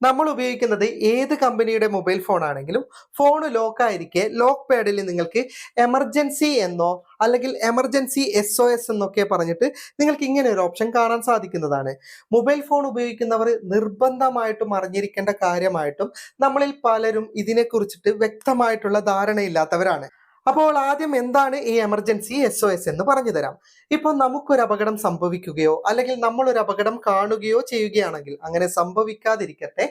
നമ്മൾ ഉപയോഗിക്കുന്നത് ഏത് കമ്പനിയുടെ മൊബൈൽ ഫോൺ ആണെങ്കിലും ഫോൺ ലോക്ക് ആയിരിക്കെ ലോക്ക് പാഡിൽ നിങ്ങൾക്ക് എമർജൻസി എന്നോ അല്ലെങ്കിൽ എമർജൻസി SOS എന്നൊക്കെ പറഞ്ഞിട്ട് നിങ്ങൾക്ക് ഇങ്ങനെ ഒരു ഓപ്ഷൻ കാണാൻ സാധിക്കുന്നതാണ്. മൊബൈൽ ഫോൺ ഉപയോഗിക്കുന്നവർ നിർബന്ധമായിട്ടും അറിഞ്ഞിരിക്കേണ്ട കാര്യമായിട്ടും നമ്മളിൽ പലരും ഇതിനെക്കുറിച്ചിട്ട് വ്യക്തമായിട്ടുള്ള ധാരണയില്ലാത്തവരാണ്. അപ്പോൾ ആദ്യം എന്താണ് ഈ എമർജൻസി SOS എന്ന് പറഞ്ഞു തരാം. ഇപ്പോൾ നമുക്കൊരു അപകടം സംഭവിക്കുകയോ അല്ലെങ്കിൽ നമ്മൾ ഒരു അപകടം കാണുകയോ ചെയ്യുകയാണെങ്കിൽ, അങ്ങനെ സംഭവിക്കാതിരിക്കട്ടെ,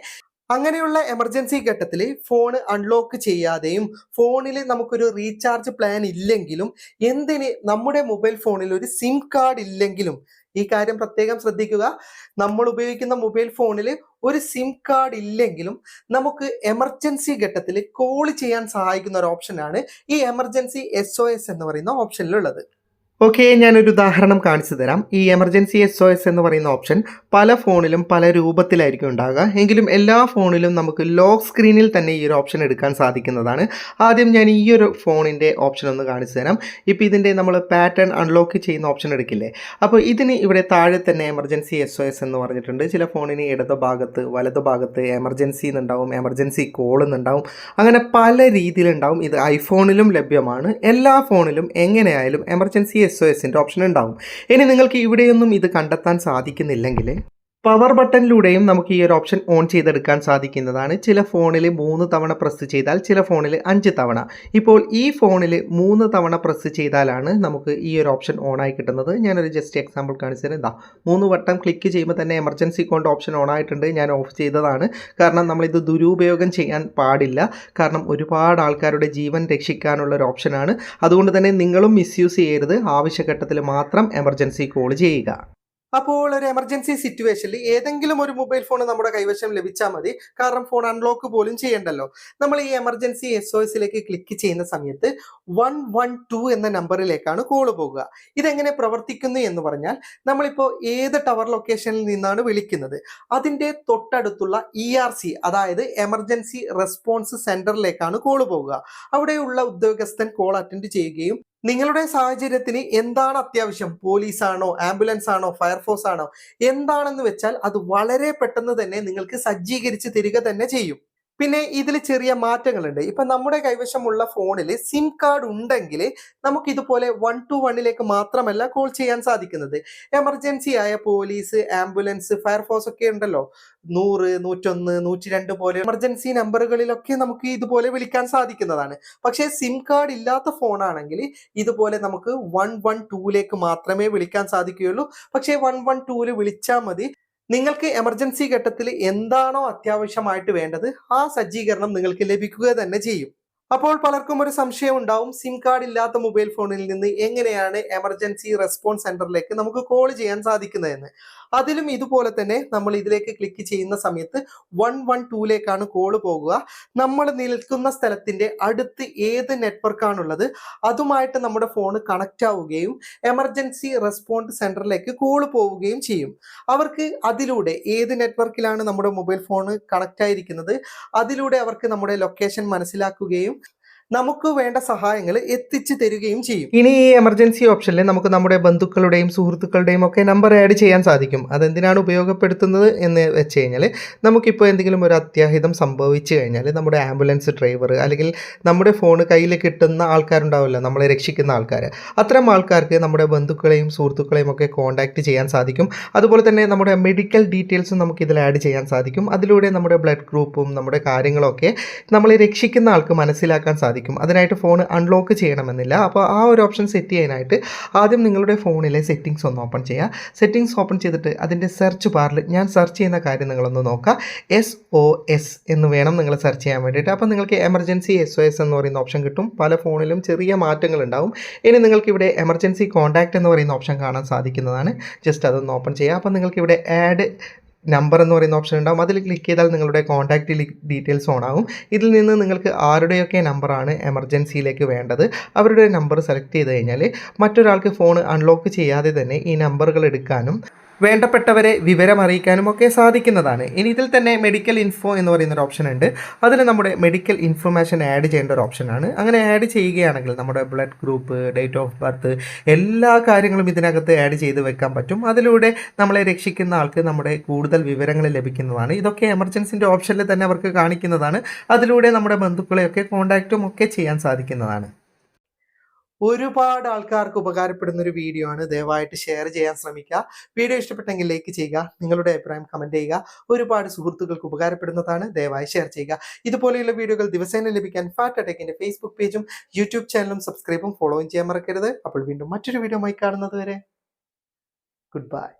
അങ്ങനെയുള്ള എമർജൻസി ഘട്ടത്തിൽ ഫോൺ അൺലോക്ക് ചെയ്യാതെയും ഫോണിൽ നമുക്കൊരു റീചാർജ് പ്ലാൻ ഇല്ലെങ്കിലും, എന്തിന് നമ്മുടെ മൊബൈൽ ഫോണിൽ ഒരു സിം കാർഡ് ഇല്ലെങ്കിലും, ഈ കാര്യം പ്രത്യേകം ശ്രദ്ധിക്കുക, നമ്മൾ ഉപയോഗിക്കുന്ന മൊബൈൽ ഫോണിൽ ഒരു സിം കാർഡ് ഇല്ലെങ്കിലും നമുക്ക് എമർജൻസി ഘട്ടത്തിൽ കോൾ ചെയ്യാൻ സഹായിക്കുന്ന ഒരു ഓപ്ഷനാണ് ഈ എമർജൻസി SOS എന്ന് പറയുന്ന ഓപ്ഷനിലുള്ളത്. ഓക്കെ, ഞാനൊരു ഉദാഹരണം കാണിച്ചു തരാം. ഈ എമർജൻസി SOS എന്ന് പറയുന്ന ഓപ്ഷൻ പല ഫോണിലും പല രൂപത്തിലായിരിക്കും ഉണ്ടാകുക. എങ്കിലും എല്ലാ ഫോണിലും നമുക്ക് ലോക്ക് സ്ക്രീനിൽ തന്നെ ഈ ഒരു ഓപ്ഷൻ എടുക്കാൻ സാധിക്കുന്നതാണ്. ആദ്യം ഞാൻ ഈ ഒരു ഫോണിൻ്റെ ഓപ്ഷൻ ഒന്ന് കാണിച്ചു തരാം. ഇപ്പോൾ ഇതിൻ്റെ നമ്മൾ പാറ്റേൺ അൺലോക്ക് ചെയ്യുന്ന ഓപ്ഷൻ എടുക്കില്ലേ, അപ്പോൾ ഇതിന് ഇവിടെ താഴെ തന്നെ എമർജൻസി SOS എന്ന് പറഞ്ഞിട്ടുണ്ട്. ചില ഫോണിന് ഇടത് ഭാഗത്ത് വലത് ഭാഗത്ത് എമർജൻസി എന്നുണ്ടാവും, എമർജൻസി കോൾ എന്നുണ്ടാവും, അങ്ങനെ പല രീതിയിലുണ്ടാവും. ഇത് ഐഫോണിലും ലഭ്യമാണ്. എല്ലാ ഫോണിലും എങ്ങനെയായാലും എമർജൻസി SOSൻ്റെ ഓപ്ഷൻ ഉണ്ടാവും. ഇനി നിങ്ങൾക്ക് ഇവിടെയൊന്നും ഇത് കണ്ടെത്താൻ സാധിക്കുന്നില്ലെങ്കിൽ പവർ ബട്ടണിലൂടെയും നമുക്ക് ഈ ഒരു ഓപ്ഷൻ ഓൺ ചെയ്തെടുക്കാൻ സാധിക്കുന്നതാണ്. ചില ഫോണിൽ 3 തവണ പ്രസ് ചെയ്താൽ ചില ഫോണിൽ 5 തവണ. ഇപ്പോൾ ഈ ഫോണിൽ 3 തവണ പ്രസ് ചെയ്താലാണ് നമുക്ക് ഈ ഒരു ഓപ്ഷൻ ഓൺ ആയി കിട്ടുന്നത്. ഞാനൊരു ജസ്റ്റ് എക്സാമ്പിൾ കാണിച്ചു തരാം. 3 വട്ടം ക്ലിക്ക് ചെയ്യുമ്പോൾ തന്നെ എമർജൻസി കോളിൻ്റെ ഓപ്ഷൻ ഓൺ ആയിട്ടുണ്ട്. ഞാൻ ഓഫ് ചെയ്തതാണ്, കാരണം നമ്മളിത് ദുരുപയോഗം ചെയ്യാൻ പാടില്ല. കാരണം ഒരുപാട് ആൾക്കാരുടെ ജീവൻ രക്ഷിക്കാനുള്ള ഒരു ഓപ്ഷനാണ്. അതുകൊണ്ട് തന്നെ നിങ്ങളും മിസ്യൂസ് ചെയ്യരുത്. ആവശ്യഘട്ടത്തിൽ മാത്രം എമർജൻസി കോൾ ചെയ്യുക. അപ്പോൾ ഒരു എമർജൻസി സിറ്റുവേഷനിൽ ഏതെങ്കിലും ഒരു മൊബൈൽ ഫോൺ നമ്മുടെ കൈവശം ലഭിച്ചാൽ മതി, കാരണം ഫോൺ അൺലോക്ക് പോലും ചെയ്യണ്ടല്ലോ. നമ്മൾ ഈ എമർജൻസി SOSലേക്ക് ക്ലിക്ക് ചെയ്യുന്ന സമയത്ത് 112 എന്ന നമ്പറിലേക്കാണ് കോൾ പോകുക. ഇതെങ്ങനെ പ്രവർത്തിക്കുന്നു എന്ന് പറഞ്ഞാൽ, നമ്മളിപ്പോൾ ഏത് ടവർ ലൊക്കേഷനിൽ നിന്നാണ് വിളിക്കുന്നത് അതിൻ്റെ തൊട്ടടുത്തുള്ള ERC, അതായത് എമർജൻസി റെസ്പോൺസ് സെന്ററിലേക്കാണ് കോൾ പോകുക. അവിടെയുള്ള ഉദ്യോഗസ്ഥൻ കോൾ അറ്റൻഡ് ചെയ്യുകയും നിങ്ങളുടെ സാഹചര്യത്തിന് എന്താണ് അത്യാവശ്യം, പോലീസാണോ, ആംബുലൻസ് ആണോ, ഫയർഫോഴ്സ് ആണോ, എന്താണെന്ന് വെച്ചാൽ അത് വളരെ പെട്ടെന്ന് തന്നെ നിങ്ങൾക്ക് സജ്ജീകരിച്ച് തരിക തന്നെ ചെയ്യും. പിന്നെ ഇതിൽ ചെറിയ മാറ്റങ്ങളുണ്ട്. ഇപ്പൊ നമ്മുടെ കൈവശമുള്ള ഫോണിൽ സിം കാർഡ് ഉണ്ടെങ്കിൽ നമുക്ക് ഇതുപോലെ 121ലേക്ക് മാത്രമല്ല കോൾ ചെയ്യാൻ സാധിക്കുന്നത്. എമർജൻസി ആയ പോലീസ്, ആംബുലൻസ്, ഫയർഫോഴ്സ് ഒക്കെ ഉണ്ടല്ലോ, 100, 101, 102 പോലെ എമർജൻസി നമ്പറുകളിലൊക്കെ നമുക്ക് ഇതുപോലെ വിളിക്കാൻ സാധിക്കുന്നതാണ്. പക്ഷേ സിം കാർഡ് ഇല്ലാത്ത ഫോണാണെങ്കിൽ ഇതുപോലെ നമുക്ക് 112ലേക്ക് മാത്രമേ വിളിക്കാൻ സാധിക്കുകയുള്ളൂ. പക്ഷേ 112ൽ വിളിച്ചാൽ മതി, നിങ്ങൾക്ക് എമർജൻസി ഘട്ടത്തിൽ എന്താണോ അത്യാവശ്യമായിട്ട് വേണ്ടത് ആ സജ്ജീകരണം നിങ്ങൾക്ക് ലഭിക്കുക തന്നെ ചെയ്യും. അപ്പോൾ പലർക്കും ഒരു സംശയം ഉണ്ടാവും, സിം കാർഡ് ഇല്ലാത്ത മൊബൈൽ ഫോണിൽ നിന്ന് എങ്ങനെയാണ് എമർജൻസി റെസ്പോൺസ് സെന്ററിലേക്ക് നമുക്ക് കോൾ ചെയ്യാൻ സാധിക്കുന്നതെന്ന്. അതിലും ഇതുപോലെ തന്നെ നമ്മൾ ഇതിലേക്ക് ക്ലിക്ക് ചെയ്യുന്ന സമയത്ത് 112ലേക്കാണ് കോൾ പോകുക. നമ്മൾ നിൽക്കുന്ന സ്ഥലത്തിന്റെ അടുത്ത് ഏത് നെറ്റ്വർക്കാണുള്ളത് അതുമായിട്ട് നമ്മുടെ ഫോൺ കണക്റ്റ് ആവുകയും എമർജൻസി റെസ്പോൺസ് സെന്ററിലേക്ക് കോൾ പോവുകയും ചെയ്യും. അവർക്ക് അതിലൂടെ ഏത് നെറ്റ്വർക്കിലാണ് നമ്മുടെ മൊബൈൽ ഫോൺ കണക്റ്റ് ആയിരിക്കുന്നത് അതിലൂടെ അവർക്ക് നമ്മുടെ ലൊക്കേഷൻ മനസ്സിലാക്കുകയും നമുക്ക് വേണ്ട സഹായങ്ങൾ എത്തിച്ചു തരികയും ചെയ്യും. ഇനി ഈ എമർജൻസി ഓപ്ഷനിൽ നമുക്ക് നമ്മുടെ ബന്ധുക്കളുടെയും സുഹൃത്തുക്കളുടെയും ഒക്കെ നമ്പർ ആഡ് ചെയ്യാൻ സാധിക്കും. അതെന്തിനാണ് ഉപയോഗപ്പെടുത്തുന്നത് എന്ന് വെച്ച് കഴിഞ്ഞാൽ, നമുക്കിപ്പോൾ എന്തെങ്കിലും ഒരു അത്യാഹിതം സംഭവിച്ചു കഴിഞ്ഞാൽ നമ്മുടെ ആംബുലൻസ് ഡ്രൈവർ അല്ലെങ്കിൽ നമ്മുടെ ഫോൺ കയ്യിൽ കിട്ടുന്ന ആൾക്കാരുണ്ടാവില്ല, നമ്മളെ രക്ഷിക്കുന്ന ആൾക്കാർ, അത്തരം ആൾക്കാർക്ക് നമ്മുടെ ബന്ധുക്കളെയും സുഹൃത്തുക്കളെയും ഒക്കെ കോൺടാക്റ്റ് ചെയ്യാൻ സാധിക്കും. അതുപോലെ തന്നെ നമ്മുടെ മെഡിക്കൽ ഡീറ്റെയിൽസും നമുക്ക് ഇതിൽ ആഡ് ചെയ്യാൻ സാധിക്കും. അതിലൂടെ നമ്മുടെ ബ്ലഡ് ഗ്രൂപ്പും നമ്മുടെ കാര്യങ്ങളൊക്കെ നമ്മളെ രക്ഷിക്കുന്ന ആൾക്ക് മനസ്സിലാക്കാൻ സാധിക്കും. അതിനായിട്ട് ഫോൺ അൺലോക്ക് ചെയ്യണമെന്നില്ല. അപ്പോൾ ആ ഒരു ഓപ്ഷൻ സെറ്റ് ചെയ്യാനായിട്ട് ആദ്യം നിങ്ങളുടെ ഫോണിലെ സെറ്റിങ്സ് ഒന്ന് ഓപ്പൺ ചെയ്യുക. സെറ്റിങ്സ് ഓപ്പൺ ചെയ്തിട്ട് അതിൻ്റെ സെർച്ച് ബാറിൽ ഞാൻ സെർച്ച് ചെയ്യുന്ന കാര്യം നിങ്ങളൊന്ന് നോക്കുക. SOS എന്ന് വേണം നിങ്ങൾ സെർച്ച് ചെയ്യാൻ വേണ്ടിയിട്ട്. അപ്പോൾ നിങ്ങൾക്ക് എമർജൻസി SOS എന്ന് പറയുന്ന ഓപ്ഷൻ കിട്ടും. പല ഫോണിലും ചെറിയ മാറ്റങ്ങൾ ഉണ്ടാവും. ഇനി നിങ്ങൾക്ക് ഇവിടെ എമർജൻസി കോൺടാക്റ്റ് എന്ന് പറയുന്ന ഓപ്ഷൻ കാണാൻ സാധിക്കുന്നതാണ്. ജസ്റ്റ് അതൊന്ന് ഓപ്പൺ ചെയ്യുക. അപ്പോൾ നിങ്ങൾക്ക് ഇവിടെ ആഡ് നമ്പർ എന്ന് പറയുന്ന ഓപ്ഷൻ ഉണ്ടാകും. അതിൽ ക്ലിക്ക് ചെയ്താൽ നിങ്ങളുടെ കോൺടാക്റ്റ് ഡീറ്റെയിൽസ് ഓൺ ആകും. ഇതിൽ നിന്ന് നിങ്ങൾക്ക് ആരുടെയൊക്കെ നമ്പറാണ് എമർജൻസിയിലേക്ക് വേണ്ടത് അവരുടെ നമ്പർ സെലക്ട് ചെയ്ത് കഴിഞ്ഞാൽ മറ്റൊരാൾക്ക് ഫോൺ അൺലോക്ക് ചെയ്യാതെ തന്നെ ഈ നമ്പറുകൾ എടുക്കാനും വേണ്ടപ്പെട്ടവരെ വിവരം അറിയിക്കാനും ഒക്കെ സാധിക്കുന്നതാണ്. ഇനി ഇതിൽ തന്നെ മെഡിക്കൽ ഇൻഫോ എന്ന് പറയുന്ന ഒരു ഓപ്ഷൻ ഉണ്ട്. അതിൽ നമ്മുടെ മെഡിക്കൽ ഇൻഫർമേഷൻ ആഡ് ചെയ്യേണ്ട ഒരു ഓപ്ഷനാണ്. അങ്ങനെ ആഡ് ചെയ്യുകയാണെങ്കിൽ നമ്മുടെ blood group, date of birth, എല്ലാ കാര്യങ്ങളും ഇതിനകത്ത് ആഡ് ചെയ്ത് വെക്കാൻ പറ്റും. അതിലൂടെ നമ്മളെ രക്ഷിക്കുന്ന ആൾക്ക് നമ്മുടെ കൂടുതൽ വിവരങ്ങൾ ലഭിക്കുന്നതാണ്. ഇതൊക്കെ എമർജൻസിൻ്റെ ഓപ്ഷനിൽ തന്നെ അവർക്ക് കാണിക്കുന്നതാണ്. അതിലൂടെ നമ്മുടെ ബന്ധുക്കളെയൊക്കെ കോൺടാക്റ്റും ഒക്കെ ചെയ്യാൻ സാധിക്കുന്നതാണ്. ഒരുപാട് ആൾക്കാർക്ക് ഉപകാരപ്പെടുന്ന ഒരു വീഡിയോ ആണ്. ദയവായിട്ട് ഷെയർ ചെയ്യാൻ ശ്രമിക്കുക. വീഡിയോ ഇഷ്ടപ്പെട്ടെങ്കിൽ ലൈക്ക് ചെയ്യുക. നിങ്ങളുടെ അഭിപ്രായം കമൻറ്റ് ചെയ്യുക. ഒരുപാട് സുഹൃത്തുക്കൾക്ക് ഉപകാരപ്പെടുന്നതാണ്. ദയവായി ഷെയർ ചെയ്യുക. ഇതുപോലെയുള്ള വീഡിയോകൾ ദിവസേന ലഭിക്കാൻ ഫാക്ട് ടെക്കിൻ്റെ ഫേസ്ബുക്ക് പേജും യൂട്യൂബ് ചാനലും സബ്സ്ക്രൈബും ഫോളോയും ചെയ്യാൻ മറക്കരുത്. അപ്പോൾ വീണ്ടും മറ്റൊരു വീഡിയോ ആയി കാണുന്നത് വരെ ഗുഡ് ബൈ.